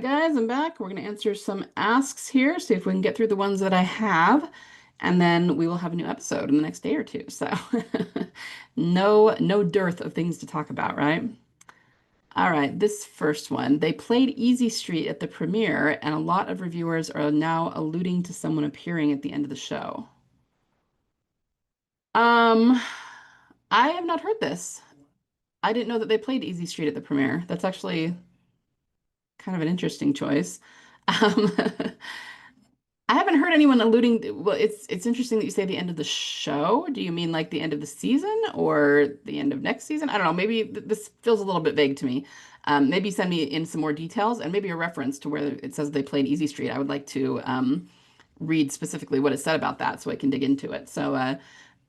guys. I'm back. We're going to answer some asks here, see if we can get through the ones that I have, and then we will have a new episode in the next day or two. So, no dearth of things to talk about, right? All right, this first one. They played Easy Street at the premiere, and a lot of reviewers are now alluding to someone appearing at the end of the show. Um, I have not heard this. I didn't know that they played Easy Street at the premiere. That's actually kind of an interesting choice. Um, I haven't heard anyone alluding. Well, it's interesting that you say the end of the show. Do you mean like the end of the season or the end of next season? I don't know. Maybe this feels a little bit vague to me. Maybe send me in some more details and maybe a reference to where it says they played Easy Street. I would like to read specifically what it said about that so I can dig into it. So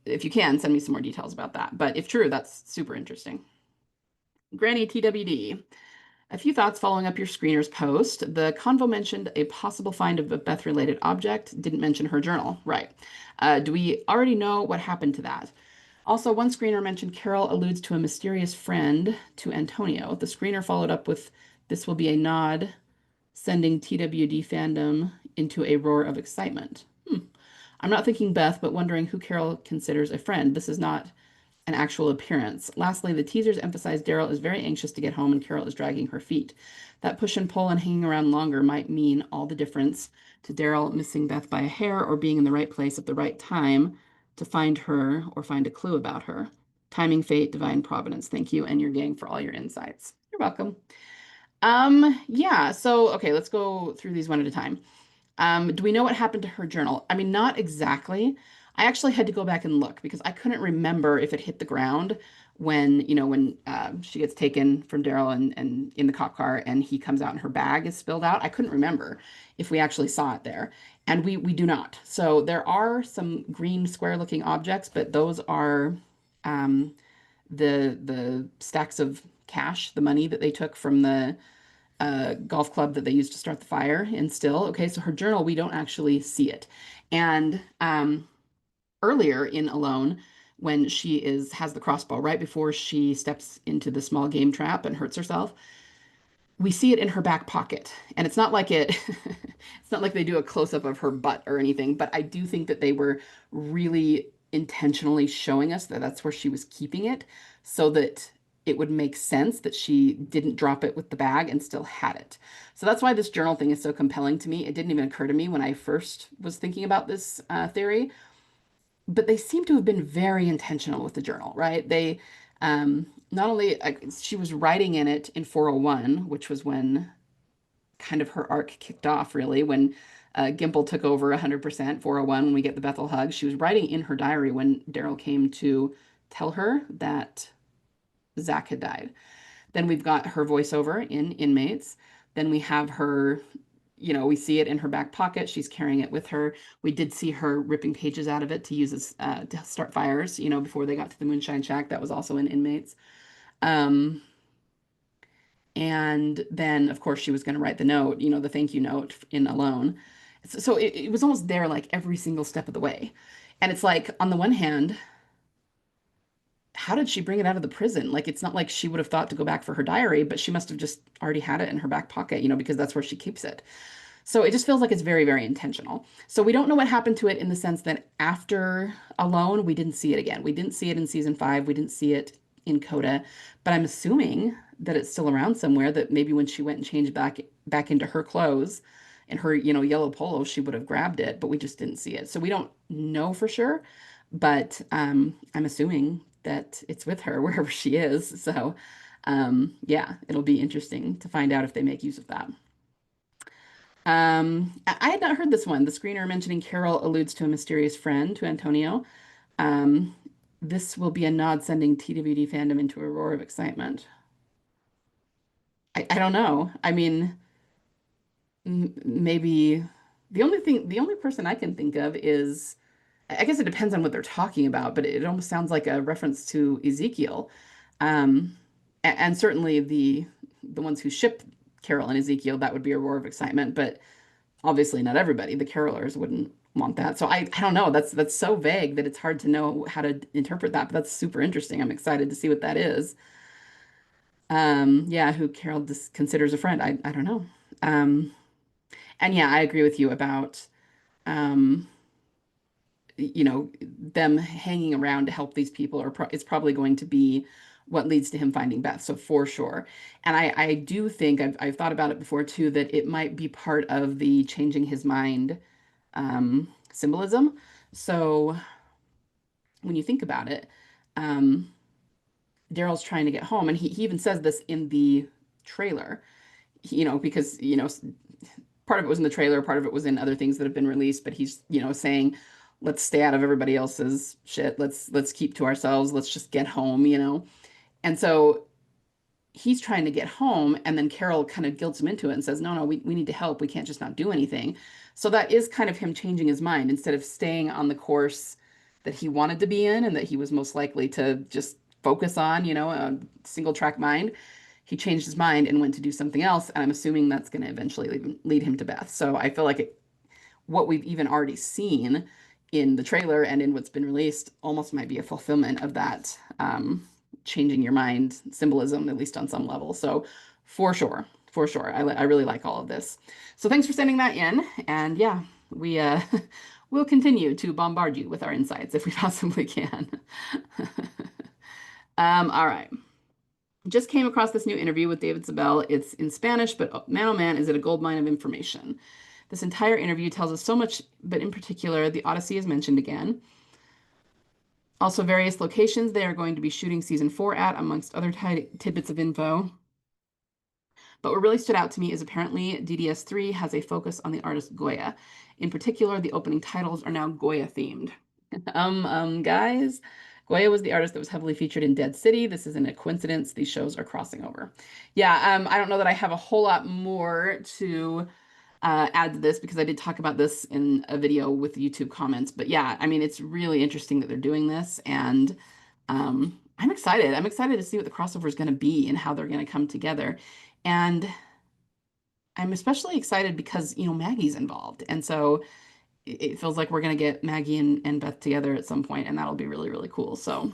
if you can, send me some more details about that. But if true, that's super interesting. Granny TWD. A few thoughts following up your screener's post. The convo mentioned a possible find of a Beth-related object, didn't mention her journal. Right. Do we already know what happened to that? Also, one screener mentioned Carol alludes to a mysterious friend to Antonio. The screener followed up with, "This will be a nod, sending TWD fandom into a roar of excitement." I'm not thinking Beth, but wondering who Carol considers a friend. This is not an actual appearance. Lastly, the teasers emphasize Daryl is very anxious to get home and Carol is dragging her feet. That push and pull and hanging around longer might mean all the difference to Daryl missing Beth by a hair or being in the right place at the right time to find her or find a clue about her. Timing, fate, divine providence. Thank you and your gang for all your insights. You're welcome. Yeah, so okay, let's go through these one at a time. Do we know what happened to her journal? I mean, not exactly. I actually had to go back and look because I couldn't remember if it hit the ground when she gets taken from Daryl and in the cop car and he comes out and her bag is spilled out. I couldn't remember if we actually saw it there. And we do not. So there are some green square looking objects, but those are um, the stacks of cash, the money that they took from the golf club that they used to start the fire in still. Okay, so her journal, we don't actually see it. And earlier in Alone, when she has the crossbow, right before she steps into the small game trap and hurts herself, we see it in her back pocket. And it's not like it's not like they do a close-up of her butt or anything, but I do think that they were really intentionally showing us that that's where she was keeping it so that it would make sense that she didn't drop it with the bag and still had it. So that's why this journal thing is so compelling to me. It didn't even occur to me when I first was thinking about this theory, but they seem to have been very intentional with the journal, right? They not only she was writing in it in 401, which was when kind of her arc kicked off, really, when Gimple took over 100%, 401, when we get the Bethel hug. She was writing in her diary when Daryl came to tell her that Zach had died. Then we've got her voiceover in Inmates. Then we have her, we see it in her back pocket. She's carrying it with her. We did see her ripping pages out of it to use as to start fires, before they got to the Moonshine Shack. That was also in Inmates. Um, and then, of course, she was going to write the note, the thank you note in Alone. So it was almost there like every single step of the way. And it's like, on the one hand, how did she bring it out of the prison? Like, it's not like she would have thought to go back for her diary, but she must have just already had it in her back pocket, because that's where she keeps it. So it just feels like it's very, very intentional. So we don't know what happened to it in the sense that after Alone, we didn't see it again. We didn't see it in season 5. We didn't see it in Coda, but I'm assuming that it's still around somewhere. That maybe when she went and changed back into her clothes and her, yellow polo, she would have grabbed it, but we just didn't see it. So we don't know for sure, but I'm assuming that it's with her wherever she is. So yeah, it'll be interesting to find out if they make use of that. I had not heard this one. The screener mentioning Carol alludes to a mysterious friend to Antonio. Um, this will be a nod sending TWD fandom into a roar of excitement. I don't know. I mean, maybe the only person I can think of is, I guess it depends on what they're talking about, but it almost sounds like a reference to Ezekiel. And certainly the ones who ship Carol and Ezekiel, that would be a roar of excitement, but obviously not everybody. The carolers wouldn't want that. So I don't know. That's so vague that it's hard to know how to interpret that, but that's super interesting. I'm excited to see what that is. Yeah, who Carol considers a friend. I don't know. Um, and yeah, I agree with you about um, them hanging around to help these people is probably going to be what leads to him finding Beth. So for sure. And I do think I've thought about it before too, that it might be part of the changing his mind symbolism. So when you think about it, um, Daryl's trying to get home, and he even says this in the trailer, because, part of it was in the trailer, part of it was in other things that have been released, but he's, saying, let's stay out of everybody else's shit. Let's keep to ourselves. Let's just get home. And so he's trying to get home, and then Carol kind of guilts him into it and says, no, no, we need to help. We can't just not do anything. So that is kind of him changing his mind instead of staying on the course that he wanted to be in and that he was most likely to just focus on, a single track mind. He changed his mind and went to do something else. And I'm assuming that's going to eventually lead him to Beth. So I feel like what we've even already seen in the trailer and in what's been released almost might be a fulfillment of that changing your mind symbolism, at least on some level. So for sure, for sure, I really like all of this. So thanks for sending that in. And yeah, we will continue to bombard you with our insights if we possibly can. All right. Just came across this new interview with David Isabelle. It's in Spanish, but man, oh man, is it a gold mine of information. This entire interview tells us so much, but in particular, the Odyssey is mentioned again. Also, various locations they are going to be shooting season 4 at, amongst other tidbits of info. But what really stood out to me is apparently DDS3 has a focus on the artist Goya. In particular, the opening titles are now Goya themed. Guys, Goya was the artist that was heavily featured in Dead City. This isn't a coincidence. These shows are crossing over. Yeah, I don't know that I have a whole lot more to add to this because I did talk about this in a video with YouTube comments. But yeah, I mean, it's really interesting that they're doing this, and I'm excited. I'm excited to see what the crossover is going to be and how they're going to come together. And I'm especially excited because, Maggie's involved. And so it feels like we're going to get Maggie and Beth together at some point, and that'll be really, really cool. So,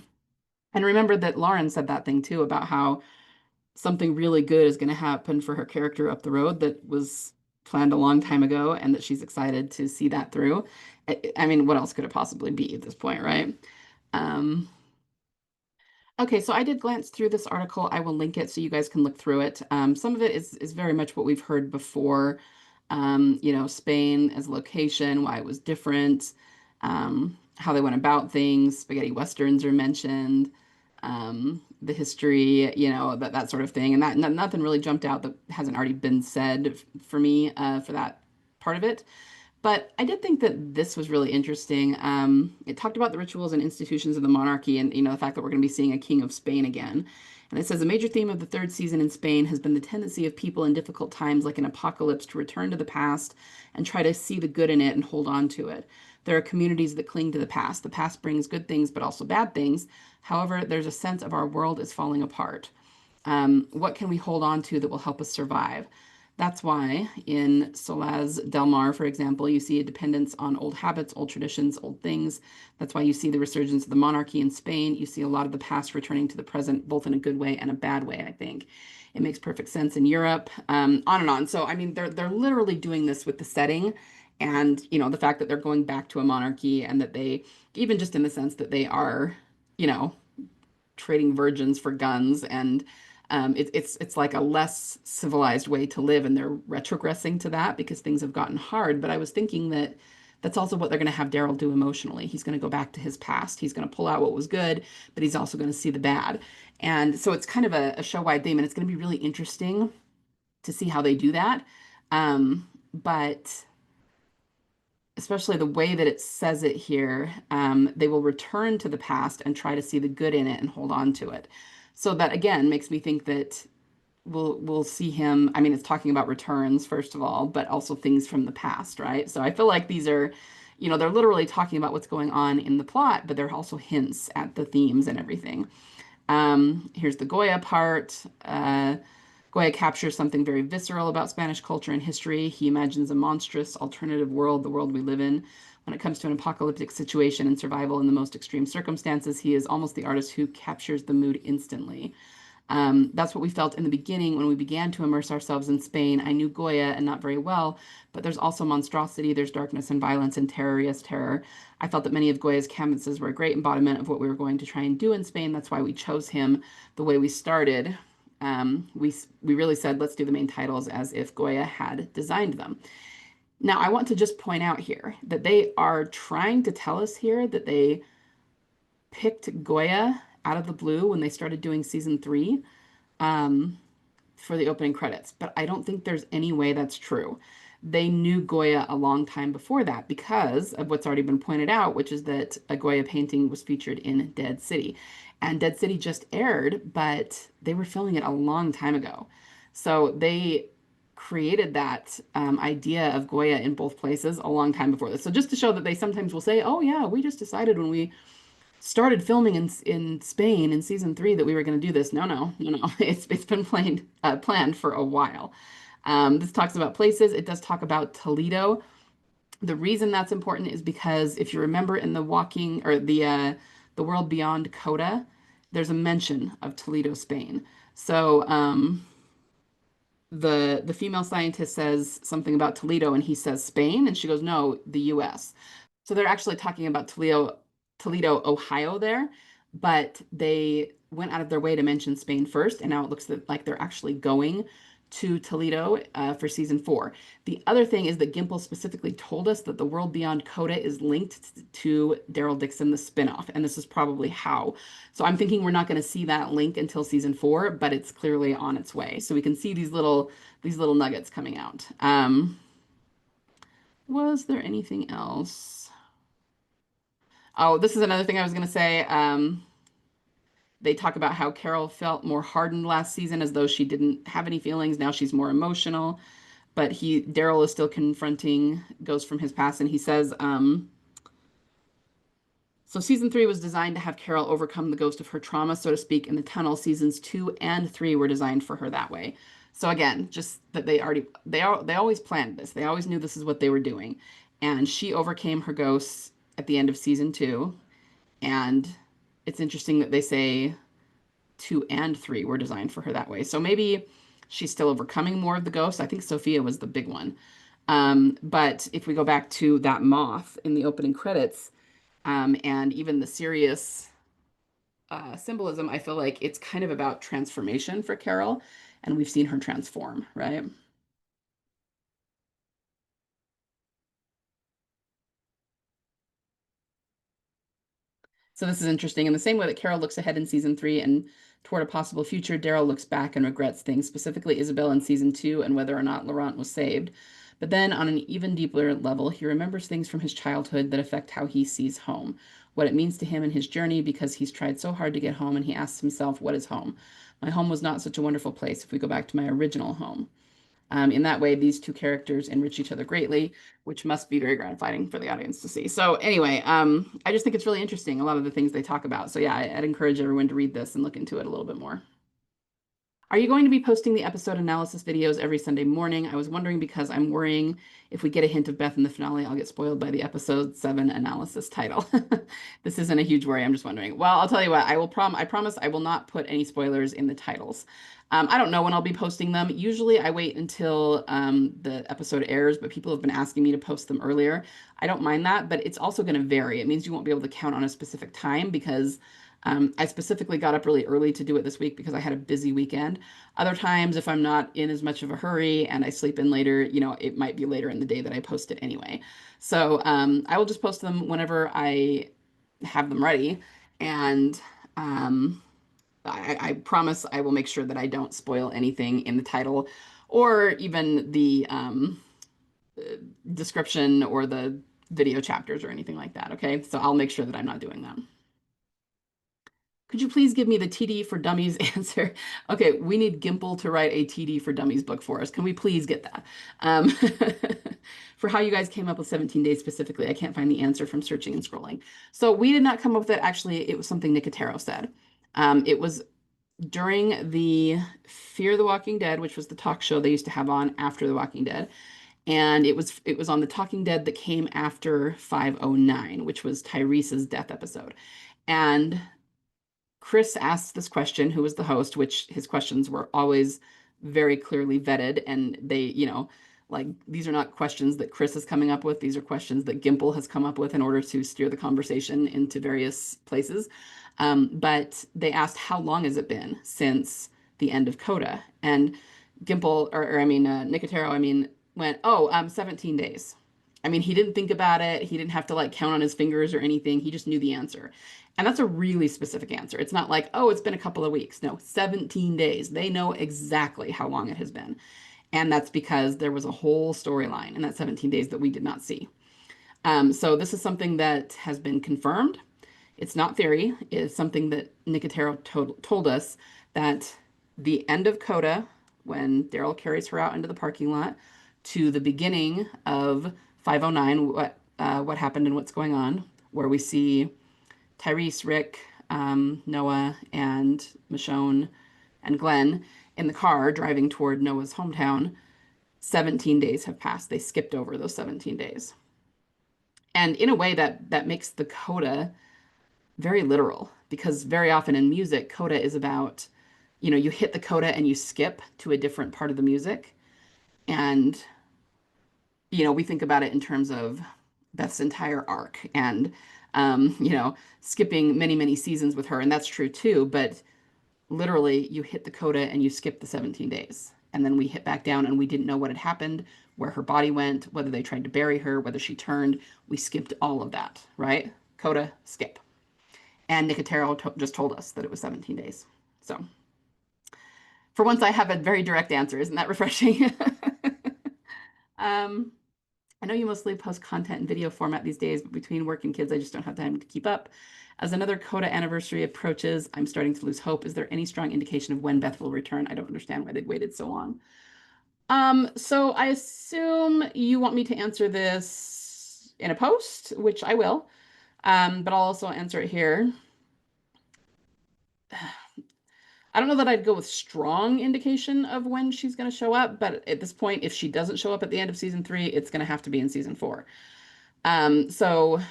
and remember that Lauren said that thing too about how something really good is going to happen for her character up the road that was planned a long time ago, and that she's excited to see that through. I mean, what else could it possibly be at this point, right? Um, Okay, so I did glance through this article. I will link it so you guys can look through it. Some of it is very much what we've heard before. Spain as a location, why it was different, how they went about things. Spaghetti westerns are mentioned, the history, that sort of thing. And that nothing really jumped out that hasn't already been said for me for that part of it. But I did think that this was really interesting. It talked about the rituals and institutions of the monarchy and, the fact that we're going to be seeing a king of Spain again. And it says a major theme of the third season in Spain has been the tendency of people in difficult times like an apocalypse to return to the past and try to see the good in it and hold on to it. There are communities that cling to the past. The past brings good things, but also bad things. However, there's a sense of our world is falling apart. What can we hold on to that will help us survive? That's why in Solaz Del Mar, for example, you see a dependence on old habits, old traditions, old things. That's why you see the resurgence of the monarchy in Spain. You see a lot of the past returning to the present, both in a good way and a bad way, I think. It makes perfect sense in Europe, on and on. So, I mean, they're literally doing this with the setting and, the fact that they're going back to a monarchy and that they, even just in the sense that they are, you know, trading virgins for guns and it's like a less civilized way to live, and they're retrogressing to that because things have gotten hard. But I was thinking that that's also what they're going to have Daryl do emotionally. He's going to go back to his past. He's going to pull out what was good, but he's also going to see the bad. And so it's kind of a show-wide theme, and it's going to be really interesting to see how they do that. But especially the way that it says it here, they will return to the past and try to see the good in it and hold on to it. So that again makes me think that we'll see him. I mean, it's talking about returns first of all, but also things from the past, right? So I feel like these are, they're literally talking about what's going on in the plot, but they're also hints at the themes and everything. Here's the Goya part. Goya captures something very visceral about Spanish culture and history. He imagines a monstrous alternative world, the world we live in. When it comes to an apocalyptic situation and survival in the most extreme circumstances, he is almost the artist who captures the mood instantly. That's what we felt in the beginning when we began to immerse ourselves in Spain. I knew Goya and not very well, but there's also monstrosity, there's darkness and violence and terror, yes, terror. I felt that many of Goya's canvases were a great embodiment of what we were going to try and do in Spain. That's why we chose him the way we started. We really said, let's do the main titles as if Goya had designed them. Now, I want to just point out here that they are trying to tell us here that they picked Goya out of the blue when they started doing season 3 um, for the opening credits, but I don't think there's any way that's true. They knew Goya a long time before that because of what's already been pointed out, which is that a Goya painting was featured in Dead City. And Dead City just aired, but they were filming it a long time ago. So they created that idea of Goya in both places a long time before this. So just to show that they sometimes will say, "Oh yeah, we just decided when we started filming in Spain in season 3 that we were going to do this." No, no, no, no. It's been planned for a while. This talks about places. It does talk about Toledo. The reason that's important is because if you remember in the walking or the world beyond Coda, there's a mention of Toledo, Spain. So the female scientist says something about Toledo and he says Spain and she goes, no, the US. So they're actually talking about Toledo, Ohio there, but they went out of their way to mention Spain first, and now it looks like they're actually going to Toledo for season 4. The other thing is that Gimple specifically told us that the world beyond Coda is linked to Daryl Dixon, the spinoff, and this is probably how. So I'm thinking we're not going to see that link until season 4, but it's clearly on its way. So we can see these little nuggets coming out. Was there anything else? Oh, this is another thing I was going to say. They talk about how Carol felt more hardened last season as though she didn't have any feelings. Now she's more emotional, but Daryl is still confronting ghosts from his past, and he says, so season 3 was designed to have Carol overcome the ghost of her trauma, so to speak, in the tunnel. Seasons 2 and 3 were designed for her that way. So again, just that they always planned this. They always knew this is what they were doing. And she overcame her ghosts at the end of season 2. And it's interesting that they say 2 and 3 were designed for her that way. So maybe she's still overcoming more of the ghosts. I think Sophia was the big one. But if we go back to that moth in the opening credits, and even the serious symbolism, I feel like it's kind of about transformation for Carol, and we've seen her transform, right? So this is interesting. In the same way that Carol looks ahead in season 3 and toward a possible future, Daryl looks back and regrets things, specifically Isabelle in season 2 and whether or not Laurent was saved. But then on an even deeper level, he remembers things from his childhood that affect how he sees home, what it means to him in his journey because he's tried so hard to get home and he asks himself, what is home? My home was not such a wonderful place if we go back to my original home. In that way, these two characters enrich each other greatly, which must be very gratifying for the audience to see. So anyway, I just think it's really interesting, a lot of the things they talk about. So yeah, I'd encourage everyone to read this and look into it a little bit more. Are you going to be posting the episode analysis videos every Sunday morning? I was wondering because I'm worrying if we get a hint of Beth in the finale, I'll get spoiled by the episode 7 analysis title. This isn't a huge worry. I'm just wondering. Well, I'll tell you what, I promise I will not put any spoilers in the titles. I don't know when I'll be posting them. Usually I wait until the episode airs, but people have been asking me to post them earlier. I don't mind that, but it's also going to vary. It means you won't be able to count on a specific time because I specifically got up really early to do it this week because I had a busy weekend. Other times, if I'm not in as much of a hurry and I sleep in later, it might be later in the day that I post it anyway. So I will just post them whenever I have them ready. And I promise I will make sure that I don't spoil anything in the title or even the description or the video chapters or anything like that. Okay. So I'll make sure that I'm not doing that. Could you please give me the TD for Dummies answer? Okay, we need Gimple to write a TD for Dummies book for us. Can we please get that? Um, for how you guys came up with 17 days specifically, I can't find the answer from searching and scrolling. So we did not come up with it. Actually, it was something Nicotero said. It was during the Fear the Walking Dead, which was the talk show they used to have on after The Walking Dead. And it was on The Talking Dead that came after 509, which was Tyrese's death episode. And Chris asked this question, who was the host, which his questions were always very clearly vetted. And they, like these are not questions that Chris is coming up with. These are questions that Gimple has come up with in order to steer the conversation into various places. But they asked, how long has it been since the end of Coda? And Gimple, or I mean, Nicotero, I mean, went, oh, 17 days. I mean, he didn't think about it. He didn't have to like count on his fingers or anything. He just knew the answer. And that's a really specific answer. It's not like, oh, it's been a couple of weeks. No, 17 days. They know exactly how long it has been. And that's because there was a whole storyline in that 17 days that we did not see. So this is something that has been confirmed. It's not theory. It's something that Nicotero told us that the end of Coda, when Daryl carries her out into the parking lot, to the beginning of 509, what happened and what's going on, where we see Tyrese, Rick, Noah, and Michonne and Glenn in the car driving toward Noah's hometown. 17 days have passed. They skipped over those 17 days. And in a way that makes the coda very literal because very often in music, coda is about, you hit the coda and you skip to a different part of the music. And, we think about it in terms of Beth's entire arc and, skipping many, many seasons with her. And that's true too. But literally, you hit the coda and you skip the 17 days. And then we hit back down and we didn't know what had happened, where her body went, whether they tried to bury her, whether she turned. We skipped all of that, right? Coda, skip. And Nicotero just told us that it was 17 days. So for once, I have a very direct answer. Isn't that refreshing? um, I know you mostly post content in video format these days, but between work and kids, I just don't have time to keep up. As another Coda anniversary approaches, I'm starting to lose hope. Is there any strong indication of when Beth will return? I don't understand why they've waited so long. So I assume you want me to answer this in a post, which I will, but I'll also answer it here. I don't know that I'd go with strong indication of when she's going to show up, but at this point, if she doesn't show up at the end of season 3, it's going to have to be in season 4. So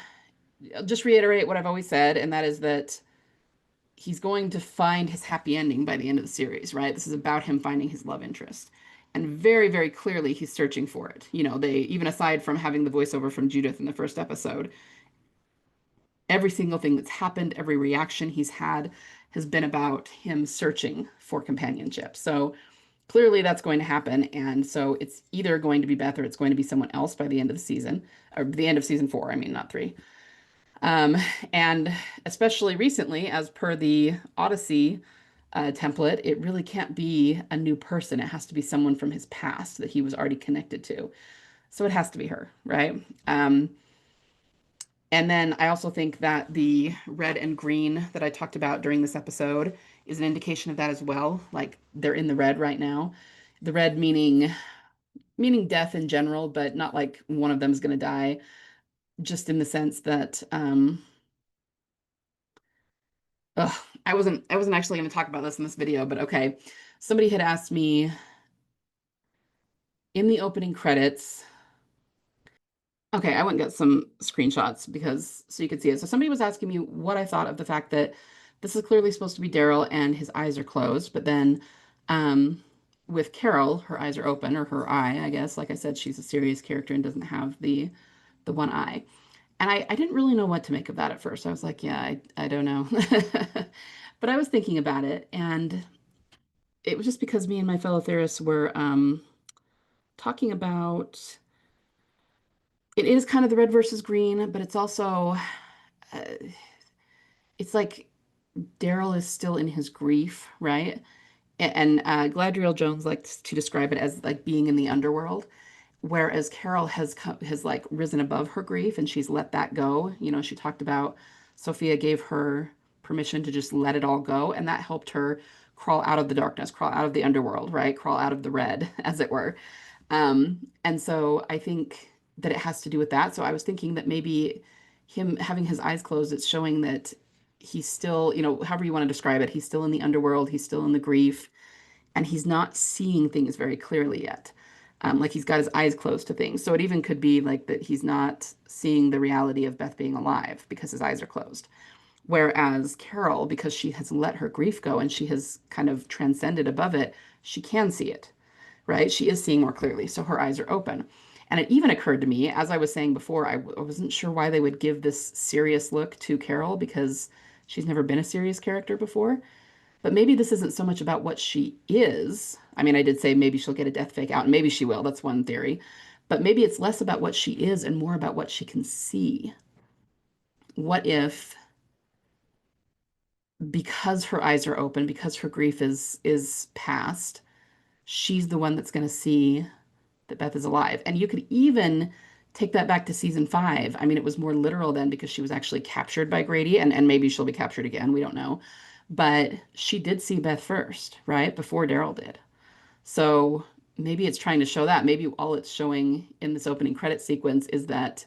I'll just reiterate what I've always said, and that is that he's going to find his happy ending by the end of the series, right? This is about him finding his love interest. And very, very clearly, he's searching for it. They, even aside from having the voiceover from Judith in the first episode, every single thing that's happened, every reaction he's had has been about him searching for companionship. So clearly that's going to happen. And so it's either going to be Beth or it's going to be someone else by the end of the season, or the end of season 4, I mean, not 3. Um, and especially recently, as per the Odyssey template, it really can't be a new person. It has to be someone from his past that he was already connected to. So it has to be her, right? And then I also think that the red and green that I talked about during this episode is an indication of that as well. Like they're in the red right now. The red meaning death in general, but not like one of them is going to die, just in the sense that I wasn't actually going to talk about this in this video, but okay. Somebody had asked me in the opening credits. Okay, I went and get some screenshots because so you could see it. So somebody was asking me what I thought of the fact that this is clearly supposed to be Daryl and his eyes are closed, but then um, with Carol, her eyes are open, or her eye, I guess. Like I said, she's a serious character and doesn't have the one eye. And I didn't really know what to make of that at first. I was like, yeah, I don't know. But I was thinking about it, and it was just because me and my fellow theorists were talking about it is kind of the red versus green, but it's also uh, it's like Daryl is still in his grief, right? And Gladriel Jones likes to describe it as like being in the underworld, whereas Carol has like risen above her grief and she's let that go. She talked about Sophia gave her permission to just let it all go, and that helped her crawl out of the darkness, crawl out of the underworld, right? Crawl out of the red, as it were. And so I think that it has to do with that. So I was thinking that maybe him having his eyes closed, it's showing that he's still, however you want to describe it, he's still in the underworld, he's still in the grief, and he's not seeing things very clearly yet. Like he's got his eyes closed to things. So it even could be like that he's not seeing the reality of Beth being alive because his eyes are closed. Whereas Carol, because she has let her grief go and she has kind of transcended above it, she can see it, right? She is seeing more clearly, so her eyes are open. And it even occurred to me, as I was saying before, I wasn't sure why they would give this serious look to Carol because she's never been a serious character before. But maybe this isn't so much about what she is. I mean, I did say maybe she'll get a death fake out, and maybe she will. That's one theory. But maybe it's less about what she is and more about what she can see. What if, because her eyes are open, because her grief is past, she's the one that's going to see that Beth is alive. And you could even take that back to season 5. I mean, it was more literal then because she was actually captured by Grady, and maybe she'll be captured again. We don't know. But she did see Beth first, right? Before Daryl did. So maybe it's trying to show that. Maybe all it's showing in this opening credit sequence is that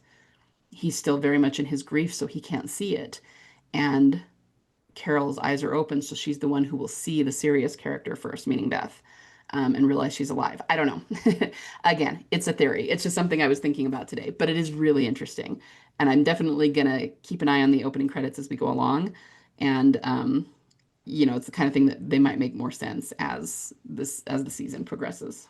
he's still very much in his grief, so he can't see it. And Carol's eyes are open, so she's the one who will see the serious character first, meaning Beth, and realize she's alive. I don't know. Again, it's a theory. It's just something I was thinking about today, but it is really interesting. And I'm definitely going to keep an eye on the opening credits as we go along. And, it's the kind of thing that they might make more sense as the season progresses.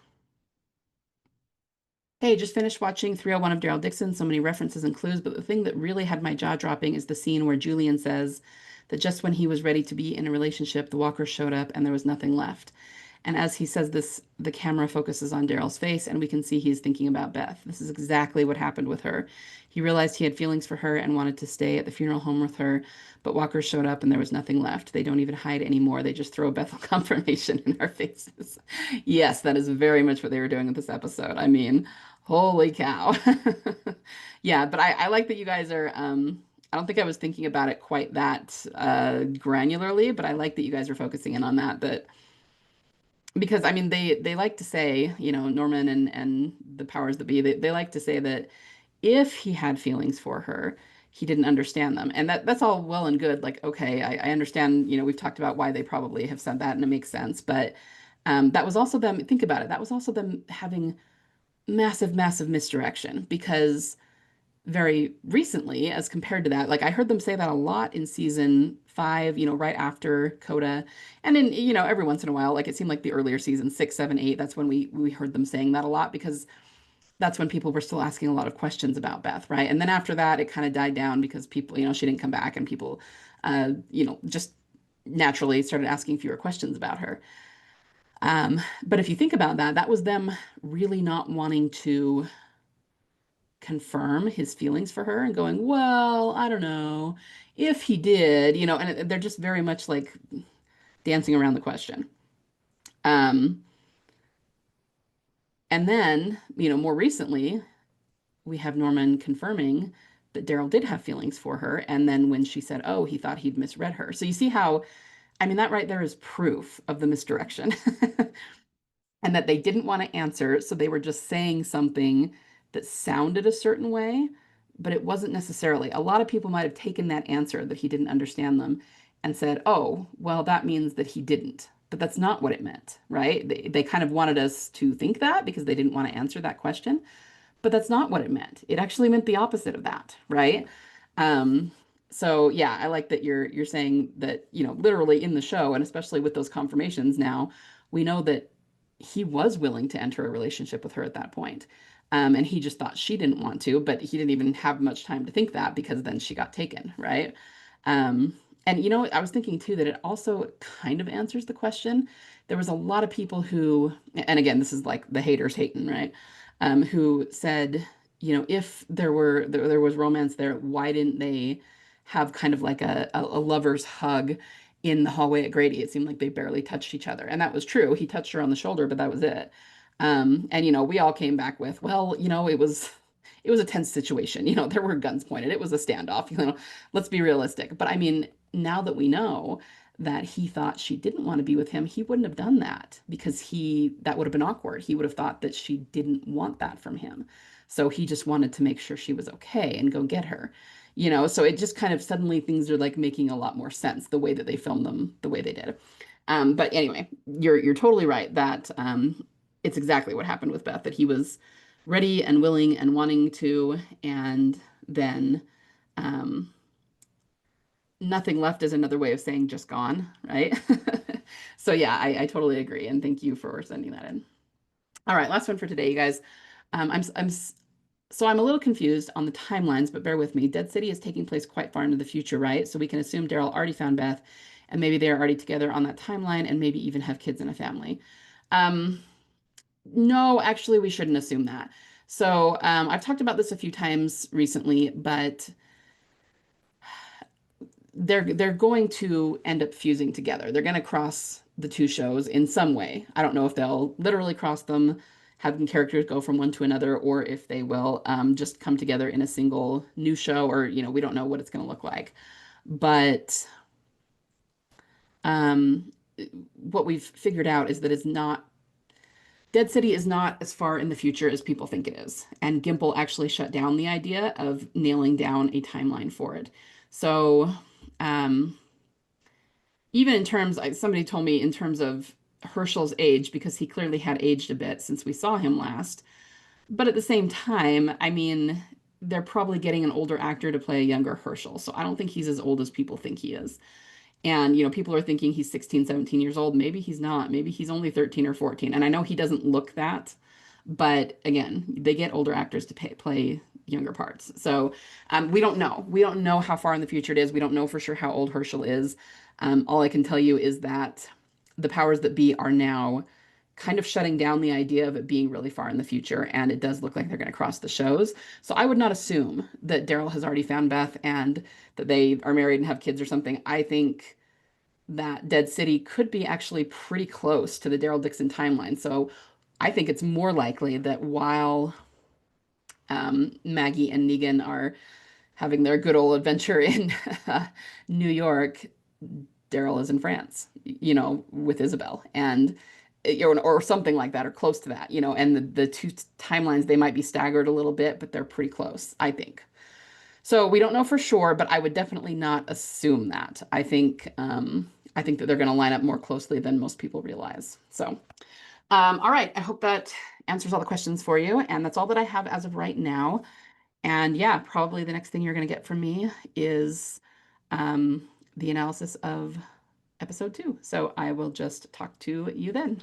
Hey, just finished watching 301 of Daryl Dixon. So many references and clues, but the thing that really had my jaw dropping is the scene where Julian says that just when he was ready to be in a relationship, the walker showed up and there was nothing left. And as he says this, the camera focuses on Daryl's face, and we can see he's thinking about Beth. This is exactly what happened with her. He realized he had feelings for her and wanted to stay at the funeral home with her, but Walker showed up and there was nothing left. They don't even hide anymore. They just throw Bethel confirmation in our faces. Yes, that is very much what they were doing with this episode. I mean, holy cow. Yeah, but I like that you guys are I don't think I was thinking about it quite that granularly, but I like that you guys are focusing in on that because I mean they like to say, Norman and the powers that be, they like to say that if he had feelings for her, he didn't understand them. And that's all well and good. Like, okay, I understand, we've talked about why they probably have said that and it makes sense. But that was also them, think about it, that was also them having massive, massive misdirection because very recently, as compared to that, like I heard them say that a lot in season 5, right after Coda. And then, every once in a while, like it seemed like the earlier seasons, 6, 7, 8, that's when we heard them saying that a lot because that's when people were still asking a lot of questions about Beth, right? And then after that, it kind of died down because people, she didn't come back and people, just naturally started asking fewer questions about her. But if you think about that, that was them really not wanting to confirm his feelings for her and going, well, I don't know if he did, and they're just very much like dancing around the question. Um, and then, more recently, we have Norman confirming that Daryl did have feelings for her. And then when she said, oh, he thought he'd misread her. So you see how, I mean, that right there is proof of the misdirection. And that they didn't want to answer. So they were just saying something that sounded a certain way, but it wasn't necessarily. A lot of people might have taken that answer that he didn't understand them and said, oh, well, that means that he didn't. But that's not what it meant, right? They kind of wanted us to think that because they didn't want to answer that question. But that's not what it meant. It actually meant the opposite of that, right? Um, so yeah, I like that you're saying that, literally in the show, and especially with those confirmations now, we know that he was willing to enter a relationship with her at that point. And he just thought she didn't want to, but he didn't even have much time to think that because then she got taken, right? Um, and I was thinking too that it also kind of answers the question. There was a lot of people who, and again, this is like the haters hating, right? Who said, if there was romance there, why didn't they have kind of like a lover's hug in the hallway at Grady? It seemed like they barely touched each other, and that was true. He touched her on the shoulder, but that was it. And we all came back with, well, it was a tense situation. There were guns pointed. It was a standoff. Let's be realistic. But I mean, now that we know that he thought she didn't want to be with him, he wouldn't have done that because that would have been awkward. He would have thought that she didn't want that from him. So he just wanted to make sure she was okay and go get her. So it just kind of suddenly things are like making a lot more sense the way that they filmed them the way they did. But anyway, you're totally right that it's exactly what happened with Beth, that he was ready and willing and wanting to, and then um, nothing left is another way of saying just gone, right? So yeah, I totally agree, and thank you for sending that in. All right, last one for today, you guys. So I'm a little confused on the timelines, but bear with me. Dead City is taking place quite far into the future, right? So we can assume Daryl already found Beth, and maybe they are already together on that timeline, and maybe even have kids and a family. Um, no, actually, we shouldn't assume that. So I've talked about this a few times recently, but they're going to end up fusing together. They're going to cross the two shows in some way. I don't know if they'll literally cross them, having characters go from one to another, or if they will just come together in a single new show, or we don't know what it's going to look like. But um, what we've figured out is that it's not Dead City is not as far in the future as people think it is. And Gimple actually shut down the idea of nailing down a timeline for it. So, um, even in terms, somebody told me in terms of Herschel's age, because he clearly had aged a bit since we saw him last. But at the same time, I mean, they're probably getting an older actor to play a younger Herschel. So I don't think he's as old as people think he is. And, people are thinking he's 16, 17 years old. Maybe he's not. Maybe he's only 13 or 14. And I know he doesn't look that, but again, they get older actors to play younger parts. So we don't know. We don't know how far in the future it is. We don't know for sure how old Herschel is. All I can tell you is that the powers that be are now kind of shutting down the idea of it being really far in the future. And it does look like they're going to cross the shows. So I would not assume that Daryl has already found Beth and that they are married and have kids or something. I think that Dead City could be actually pretty close to the Daryl Dixon timeline. So I think it's more likely that while Maggie and Negan are having their good old adventure in New York, Daryl is in France, with Isabelle and or something like that, or close to that, and the two timelines, they might be staggered a little bit, but they're pretty close, I think. So we don't know for sure, but I would definitely not assume that. I think that they're going to line up more closely than most people realize. So, all right. I hope that answers all the questions for you, and that's all that I have as of right now. And yeah, probably the next thing you're going to get from me is the analysis of episode 2. So I will just talk to you then.